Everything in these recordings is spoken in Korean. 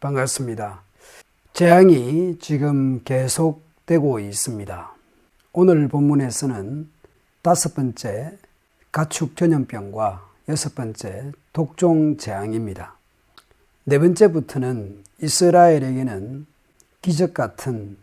반갑습니다. 재앙이 지금 계속되고 있습니다. 오늘 본문에서는 5번째 가축 전염병과 6번째 독종 재앙입니다. 4번째부터는 이스라엘에게는 기적 같은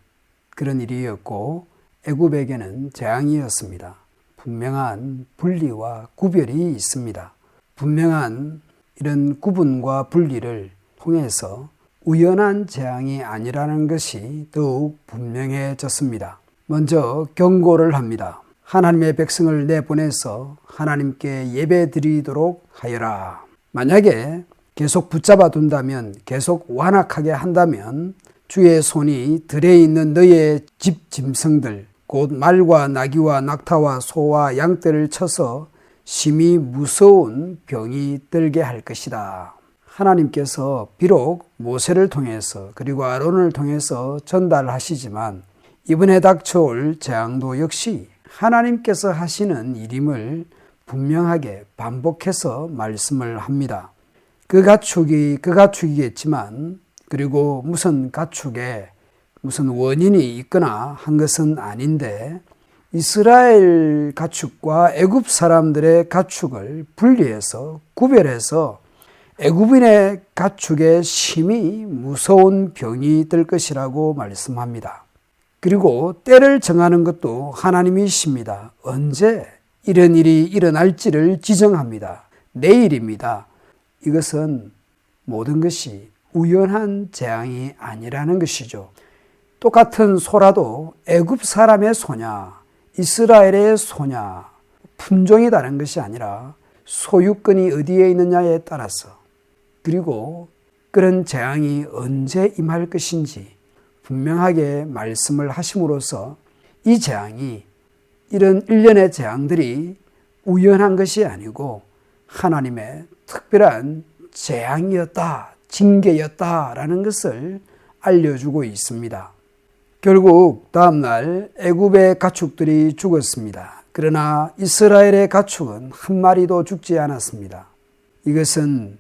그런 일이었고 애굽에게는 재앙이었습니다. 분명한 분리와 구별이 있습니다. 분명한 이런 구분과 분리를 통해서 우연한 재앙이 아니라는 것이 더욱 분명해졌습니다. 먼저 경고를 합니다. 하나님의 백성을 내보내서 하나님께 예배드리도록 하여라. 만약에 계속 붙잡아 둔다면, 계속 완악하게 한다면 주의 손이 들에 있는 너의 집 짐승들, 곧 말과 나귀와 낙타와 소와 양떼를 쳐서 심히 무서운 병이 들게 할 것이다. 하나님께서 비록 모세를 통해서 그리고 아론을 통해서 전달하시지만 이번에 닥쳐올 재앙도 역시 하나님께서 하시는 일임을 분명하게 반복해서 말씀을 합니다. 그 가축이겠지만, 그리고 무슨 가축에 무슨 원인이 있거나 한 것은 아닌데, 이스라엘 가축과 애굽 사람들의 가축을 분리해서 구별해서 애굽인의 가축에 심히 무서운 병이 들 것이라고 말씀합니다. 그리고 때를 정하는 것도 하나님이십니다. 언제 이런 일이 일어날지를 지정합니다. 내일입니다. 이것은 모든 것이 우연한 재앙이 아니라는 것이죠. 똑같은 소라도 애굽 사람의 소냐, 이스라엘의 소냐, 품종이 다른 것이 아니라 소유권이 어디에 있느냐에 따라서, 그리고 그런 재앙이 언제 임할 것인지 분명하게 말씀을 하심으로써 이 재앙이, 이런 일련의 재앙들이 우연한 것이 아니고 하나님의 특별한 재앙이었다, 징계였다라는 것을 알려주고 있습니다. 결국 다음날 애굽의 가축들이 죽었습니다. 그러나 이스라엘의 가축은 한 마리도 죽지 않았습니다. 이것은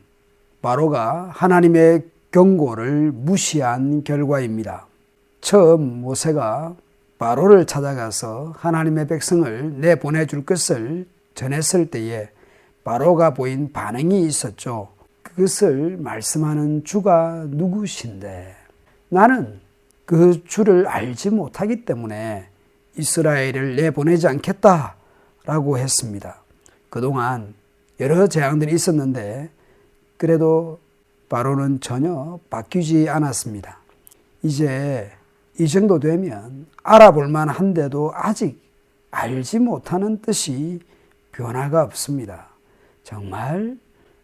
바로가 하나님의 경고를 무시한 결과입니다. 처음 모세가 바로를 찾아가서 하나님의 백성을 내보내줄 것을 전했을 때에 바로가 보인 반응이 있었죠. 그것을 말씀하는 주가 누구신데 나는 그 주를 알지 못하기 때문에 이스라엘을 내보내지 않겠다라고 했습니다. 그동안 여러 재앙들이 있었는데 그래도 바로는 전혀 바뀌지 않았습니다. 이제 이 정도 되면 알아볼 만한데도 아직 알지 못하는 뜻이 변화가 없습니다. 정말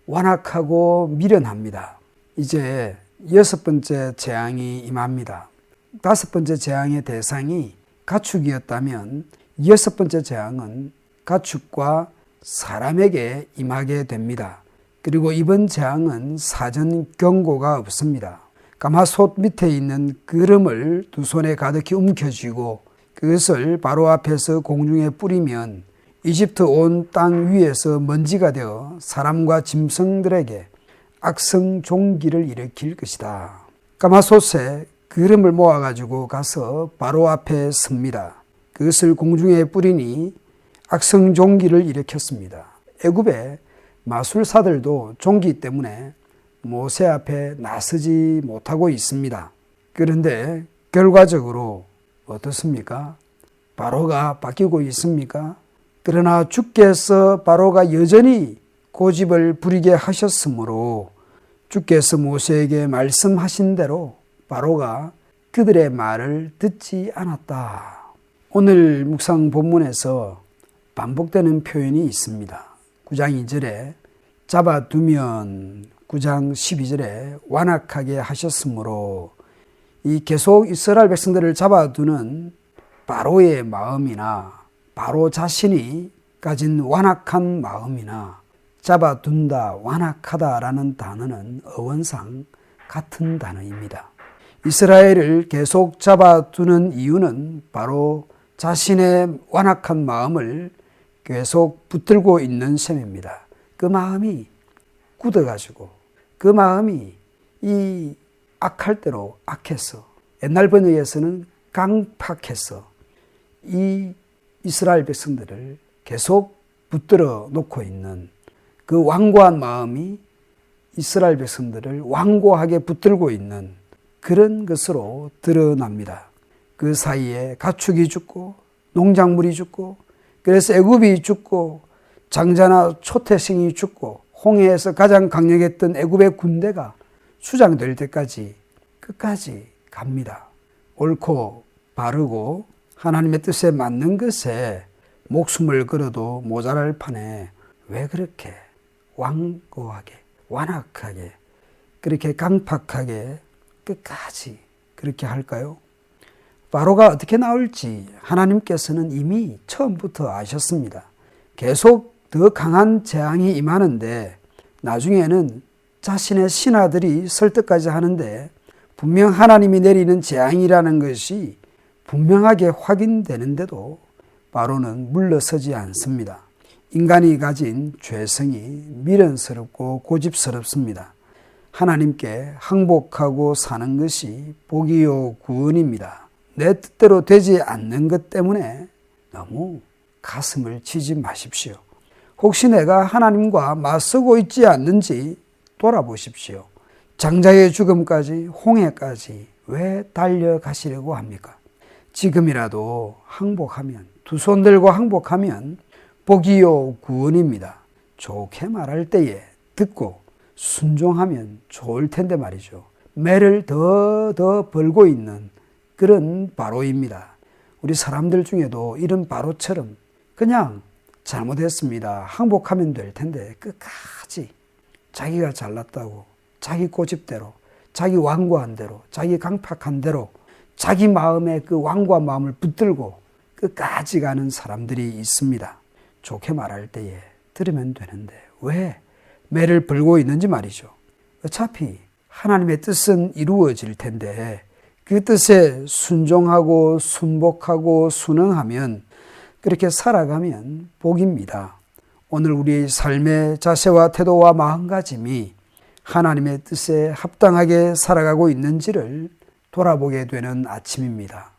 완악하고 미련합니다. 이제 6번째 재앙이 임합니다. 5번째 재앙의 대상이 가축이었다면 6번째 재앙은 가축과 사람에게 임하게 됩니다. 그리고 이번 재앙은 사전 경고가 없습니다. 가마솥 밑에 있는 기름을 두 손에 가득히 움켜쥐고 그것을 바로 앞에서 공중에 뿌리면 이집트 온 땅 위에서 먼지가 되어 사람과 짐승들에게 악성 종기를 일으킬 것이다. 가마솥에 기름을 모아가지고 가서 바로 앞에 섭니다. 그것을 공중에 뿌리니 악성 종기를 일으켰습니다. 애굽의 마술사들도 종기 때문에 모세 앞에 나서지 못하고 있습니다. 그런데 결과적으로 어떻습니까? 바로가 바뀌고 있습니까? 그러나 주께서 바로가 여전히 고집을 부리게 하셨으므로 주께서 모세에게 말씀하신 대로 바로가 그들의 말을 듣지 않았다. 오늘 묵상 본문에서 반복되는 표현이 있습니다. 9장 2절에 잡아두면, 9장 12절에 완악하게 하셨으므로, 이 계속 이스라엘 백성들을 잡아두는 바로의 마음이나 바로 자신이 가진 완악한 마음이나 잡아둔다, 완악하다라는 단어는 어원상 같은 단어입니다. 이스라엘을 계속 잡아두는 이유는 바로 자신의 완악한 마음을 계속 붙들고 있는 셈입니다. 그 마음이 굳어가지고 그 마음이 이 악할 대로 악했어. 옛날 번역에서는 강팍했어. 이 이스라엘 백성들을 계속 붙들어 놓고 있는 그 완고한 마음이 이스라엘 백성들을 완고하게 붙들고 있는 그런 것으로 드러납니다. 그 사이에 가축이 죽고 농작물이 죽고 그래서 애굽이 죽고 장자나 초태생이 죽고 홍해에서 가장 강력했던 애굽의 군대가 수장될 때까지 끝까지 갑니다. 옳고 바르고 하나님의 뜻에 맞는 것에 목숨을 걸어도 모자랄 판에 왜 그렇게 완고하게 완악하게 그렇게 강팍하게 끝까지 그렇게 할까요? 바로가 어떻게 나올지 하나님께서는 이미 처음부터 아셨습니다. 계속 더 강한 재앙이 임하는데 나중에는 자신의 신하들이 설득까지 하는데 분명 하나님이 내리는 재앙이라는 것이 분명하게 확인되는데도 바로는 물러서지 않습니다. 인간이 가진 죄성이 미련스럽고 고집스럽습니다. 하나님께 항복하고 사는 것이 복이요 구원입니다. 내 뜻대로 되지 않는 것 때문에 너무 가슴을 치지 마십시오. 혹시 내가 하나님과 맞서고 있지 않는지 돌아보십시오. 장자의 죽음까지 홍해까지 왜 달려가시려고 합니까? 지금이라도 항복하면 두 손 들고 항복하면 복이요 구원입니다. 좋게 말할 때에 듣고 순종하면 좋을 텐데 말이죠. 매를 더 벌고 있는 그런 바로입니다. 우리 사람들 중에도 이런 바로처럼 그냥 잘못했습니다. 항복하면 될 텐데 끝까지 자기가 잘났다고 자기 고집대로 자기 완고한 대로 자기 강팍한 대로 자기 마음의 그 완고한 마음을 붙들고 끝까지 가는 사람들이 있습니다. 좋게 말할 때에 들으면 되는데 왜 매를 벌고 있는지 말이죠. 어차피 하나님의 뜻은 이루어질 텐데 그 뜻에 순종하고 순복하고 순응하면 그렇게 살아가면 복입니다. 오늘 우리의 삶의 자세와 태도와 마음가짐이 하나님의 뜻에 합당하게 살아가고 있는지를 돌아보게 되는 아침입니다.